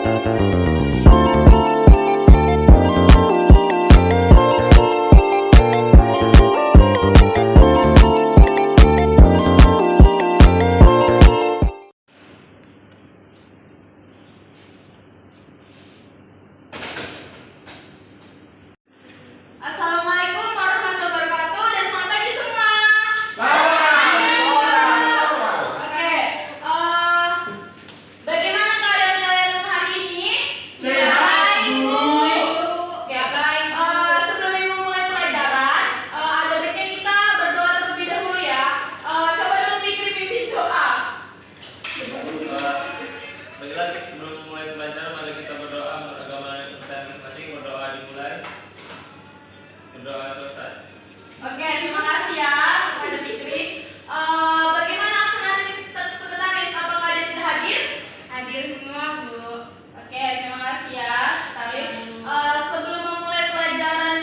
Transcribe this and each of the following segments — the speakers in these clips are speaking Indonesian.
Assalamualaikum warahmatullahi wabarakatuh dan selamat pagi semua. Oke, bagaimana keadaan kalian hari ini? Sehat, Bu. Oke, baik. Sebelum Ibu mulai pelajaran, ada baiknya kita berdoa terlebih dahulu ya. Coba dulu pimpin doa. Baiklah, sebelum mulai pelajaran, mari kita berdoa menurut agama kita masing-masing. Berdoa dimulai, berdoa selesai. Oke, terima kasih ya kepada Fikri. Bagaimana absen sekretaris? Apakah dia tidak hadir? Hadir semua, Bu. Oke, terima kasih ya sekretaris. Sebelum memulai pelajaran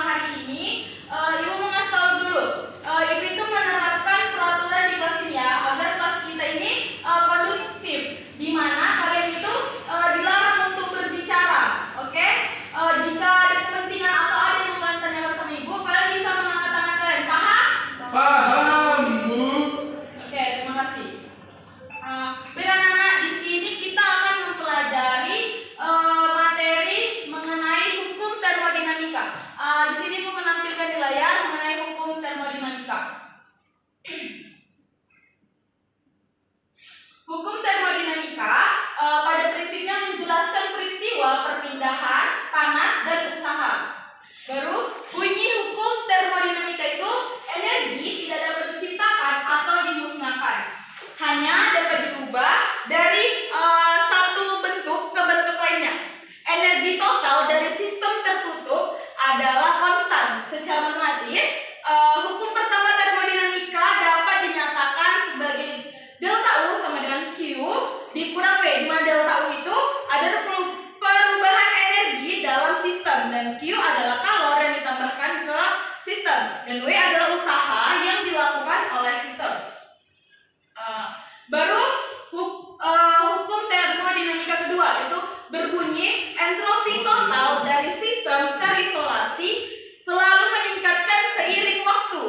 hari ini, Ibu mau ngasih tahu dulu. Ibu itu menerapkan peraturan di kelas ini ya, agar kelas kita ini kondusif, di mana kalian itu dilarang untuk berbicara. Oke? Jika ada kepentingan atau ada yang mau kalian tanyakan sama Ibu, kalian bisa mengangkat tangan kalian. Paham? Paham, Bu. Oke, terima kasih. Baik anak-anak, di sini kita akan mempelajari materi mengenai hukum termodinamika. Di sini Ibu menampilkan di layar mengenai hukum termodinamika. Hukum termodinamika pada prinsipnya menjelaskan peristiwa perpindahan panas dan usaha. Baru, bunyi hukum termodinamika itu energi tidak dapat diciptakan atau dimusnahkan, hanya dapat diubah dari satu bentuk ke bentuk lainnya. Energi total dari sistem tertutup adalah konstan. Secara matematis, hukum pertama termodinamika dapat dinyatakan sebagai delta U sama dengan Q dikurang V, di mana delta U itu adalah perubahan energi dalam sistem dan Q adalah kalor yang ditambahkan ke sistem dan W adalah usaha yang dilakukan oleh sistem. Baru hukum termodinamika kedua itu berbunyi entropi total dari sistem terisolasi selalu meningkatkan seiring waktu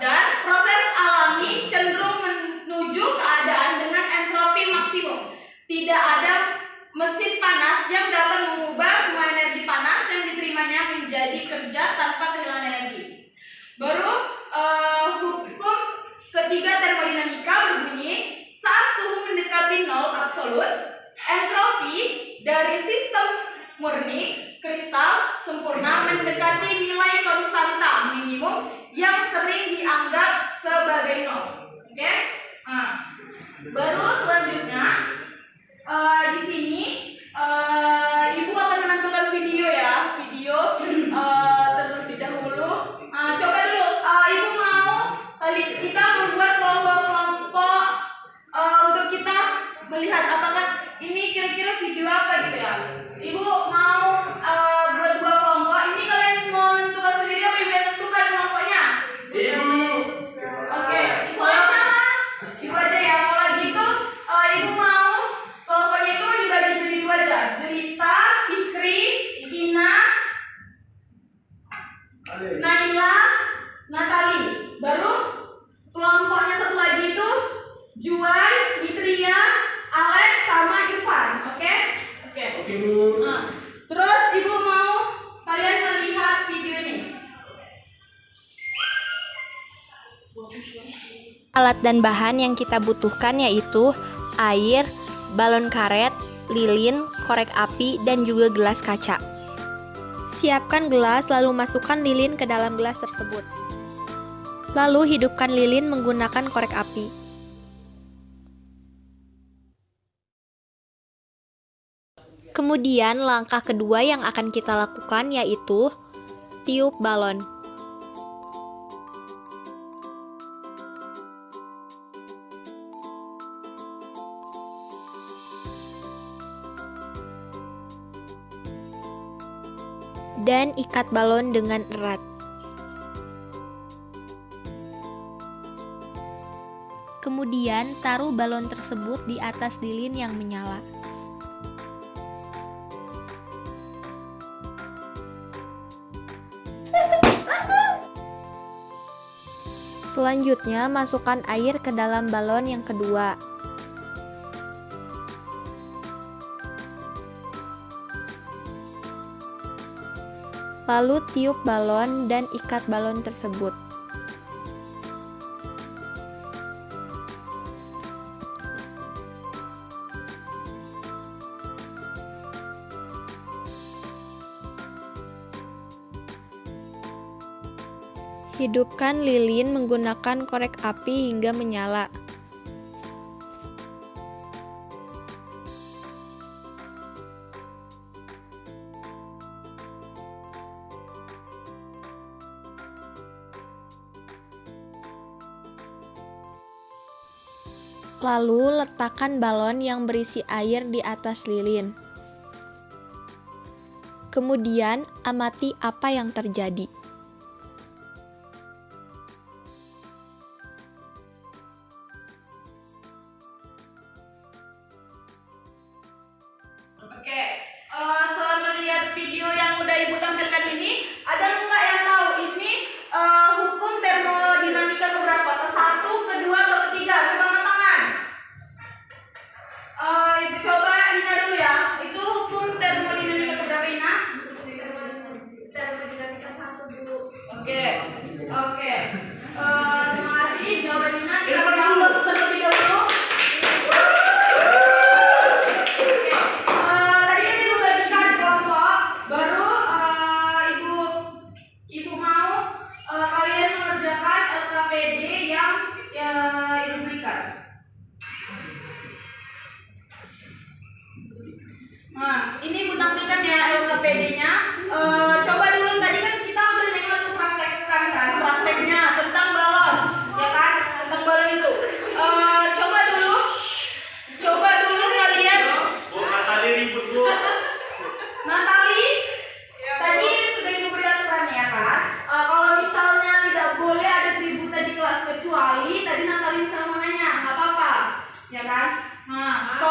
dan proses alami cenderung menuju keadaan dengan entropi maksimum. Tidak ada mesin panas yang dapat mengubah semua energi panas yang diterimanya menjadi kerja tanpa kehilangan energi. Baru hukum ketiga termodinamika berbunyi saat suhu mendekati nol absolut, entropi dari sistem murni kristal sempurna mendekati nilai konstanta minimum yang sering dianggap sebagai nol. Oke? Baru selanjutnya di sini Ibu akan menampilkan video ya, video terlebih dahulu. Coba dulu, Ibu mau kita membuat kelompok-kelompok untuk kita melihat apakah ini kira-kira video apa gitu ya. Ibu mau buat dua kelompok. Ini kalian mau menentukan sendiri apa Ibu yang menentukan kelompoknya? Ibu. Oke, Ibu aja lah. Ibu aja ya. Kalau gitu, Ibu mau kelompoknya itu dibagi jadi dua aja. Jelita, Fikri, Ina, Naila, Natali. Baru kelompoknya satu lagi itu Juai, Nitria, Alex, sama Irfan. Oke? Oke. Oke, Bu. Terus Ibu mau kalian melihat video ini. Alat dan bahan yang kita butuhkan yaitu air, balon karet, lilin, korek api, dan juga gelas kaca. Siapkan gelas lalu masukkan lilin ke dalam gelas tersebut. Lalu hidupkan lilin menggunakan korek api. Kemudian langkah kedua yang akan kita lakukan yaitu tiup balon. Dan ikat balon dengan erat. Kemudian taruh balon tersebut di atas lilin yang menyala. Selanjutnya, masukkan air ke dalam balon yang kedua. Lalu tiup balon dan ikat balon tersebut. Hidupkan lilin menggunakan korek api hingga menyala. Lalu letakkan balon yang berisi air di atas lilin. Kemudian amati apa yang terjadi. Oke, setelah melihat video yang udah Ibu tampilkan ini, ada nggak yang tahu ini hukum termodinamika keberapa? Ke-1, kedua, atau ketiga? Coba angkat tangan. Ibu coba Ina dulu ya. Itu hukum termodinamika keberapa, Ina? Termodinamika 1 dulu. Oke. Terima kasih jawaban Ina. Kita beri aplaus terlebih dahulu. Nah, ini Ibu tampilkan ya LKPD-nya. Coba dulu tadi kan kita udah nengok tuh prakteknya tentang balon, ya kan? Tentang balon itu. Coba dulu kalian. Bu, Natali ribut Bu. Natali, tadi sudah Ibu beri aturannya ya kan? Kalau misalnya tidak boleh ada keributan di kelas kecuali tadi Natali misalnya mau nanya, nggak apa-apa, ya kan? Nah,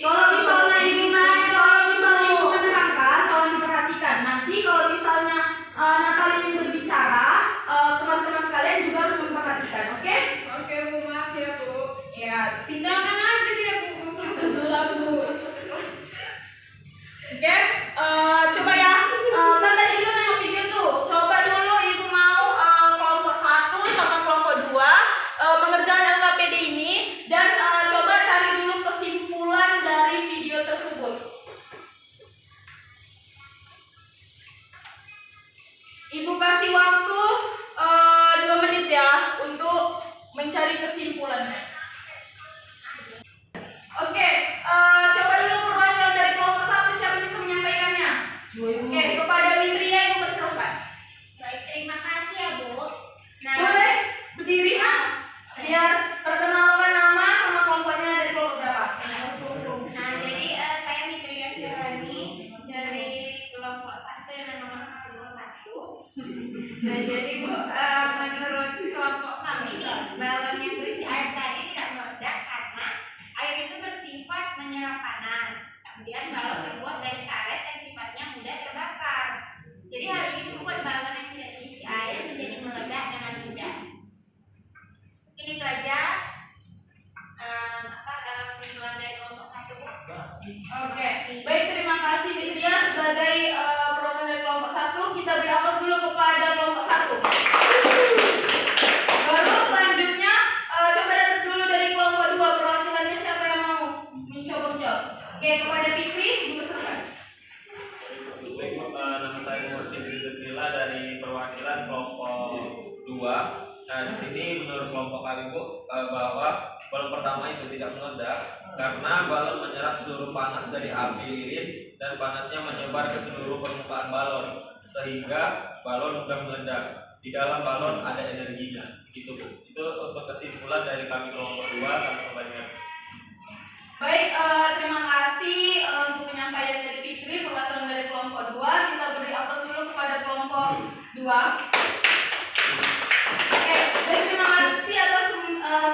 kalau misalnya Ibu menerangkan, tolong diperhatikan. Nanti kalau misalnya Natali ingin berbicara, teman-teman sekalian juga harus memperhatikan, oke? Oke Bu, maaf ya Bu. Ya, tinggalkan aja dia Bu sebelah Bu. Oke, coba ya. Kan tadi kita nengok video tuh. Coba dulu Ibu mau kelompok 1 sama kelompok 2 mengerjakan LKPD ini dan coba cari dulu kesimpulan dari video tersebut. Ibu kasih waktu 2 menit ya untuk mencari kesimpulannya. Oke, coba dulu perwakilan dari kelompok 1 siapa yang bisa menyampaikannya? Oke, kepada Mitria Ibu persilakan. Baik, terima kasih ya Bu. Boleh berdiri biar perkenalkan nama sama kelompoknya dari kelompok berapa. Nah, jadi saya Mitria Firani dari kelompok 1 yang nomor 1. Nah, jadi Bu, menurut kelompok kami, balon yang berisi air tadi tidak meledak karena air itu bersifat menyerap panas. Kemudian balon terbuat dari karet yang sifatnya mudah terbakar. Jadi hal ini membuat balon yang tidak diisi air menjadi meledak dengan mudah. Mungkin itu aja kesimpulan dari kelompok 1 Bu. Oke, baik, terima kasih Mitria sebagai perwakilan dari kelompok 1. Kita beri aplaus dulu kepada kelompok 1. Baru selanjutnya coba dulu dari kelompok 2, perwakilannya siapa yang mau mencoba menjawab? Oke, kepada Fikri, Ibu silakan. Baik, nama saya Muhammad Fikri Zakrila dari perwakilan kelompok 2. Nah, di sini menurut kelompok kami Bu, bahwa balon pertama itu tidak meledak karena balon menyerap seluruh panas dari api lilin dan panasnya menyebar ke seluruh permukaan balon sehingga balon mudah meledak. Di dalam balon ada energinya, gitu Bu. Itu untuk kesimpulan dari kami kelompok 2. Kami kembalikan. Baik, terima kasih untuk penyampaian dari Fikri, perwakilan dari kelompok 2. Kita beri aplaus dulu kepada kelompok 2. Oke, baik, terima kasih atas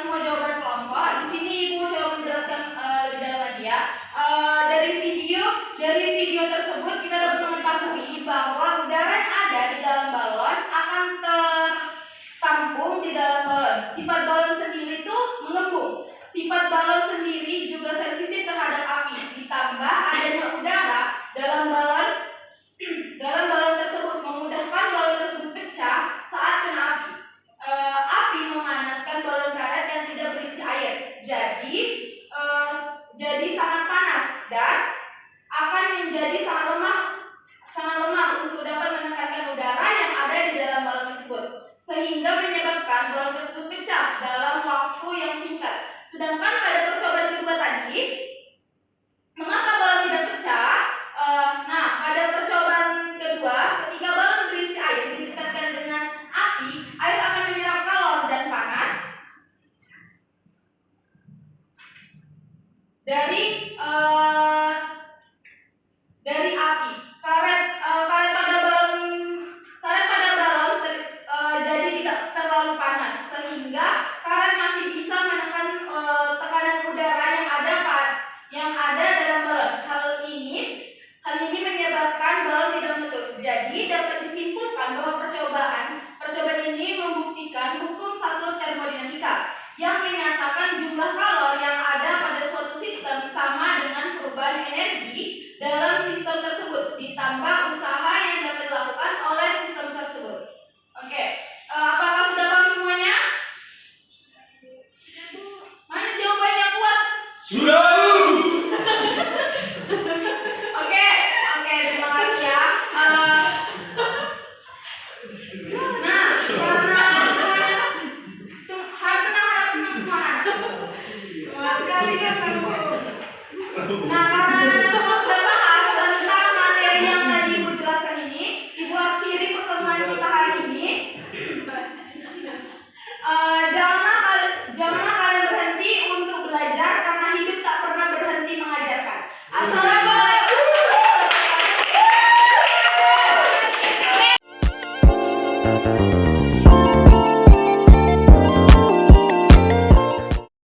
semua jawaban kelompok. Di sini Ibu coba menjelaskan lebih dalam lagi ya. Dari video tersebut kita dapat mengetahui bahwa udara yang ada di dalam balon akan Sifat balon sendiri juga sensitif terhadap api. Ditambah adanya udara dalam balon tersebut memudahkan balon tersebut pecah saat kena api. Api memanaskan balon karet yang tidak berisi air. Jadi sangat panas dan akan menjadi sangat lemah untuk dapat menekankan udara yang ada di dalam balon tersebut, sehingga menyebabkan balon tersebut pecah dalam waktu yang singkat. Sedangkan pada percobaan kedua tadi, mengapa balon tidak pecah? Pada percobaan kedua, ketika balon berisi air didekatkan dengan api, air akan menyerap kalor dan panas dari api. Karet pada balon jadi tidak terlalu panas, sehingga karet masih bisa menekan tekanan udara yang ada dalam balon. Hal ini menyebabkan balon tidak meletus. Jadi dapat disimpulkan bahwa percobaan ini membuktikan hukum satu termodinamika yang menyatakan jumlah kalor yang ada pada suatu sistem sama dengan perubahan energi dalam sistem tersebut ditambah usaha yang dapat dilakukan oleh sistem tersebut. Oke, apakah sudah paham semuanya? Mana jawabannya kuat? Sudah. Oke, terima kasih ya. Karena semuanya harap tenang semua anak. Sekali ya kamu. Nah,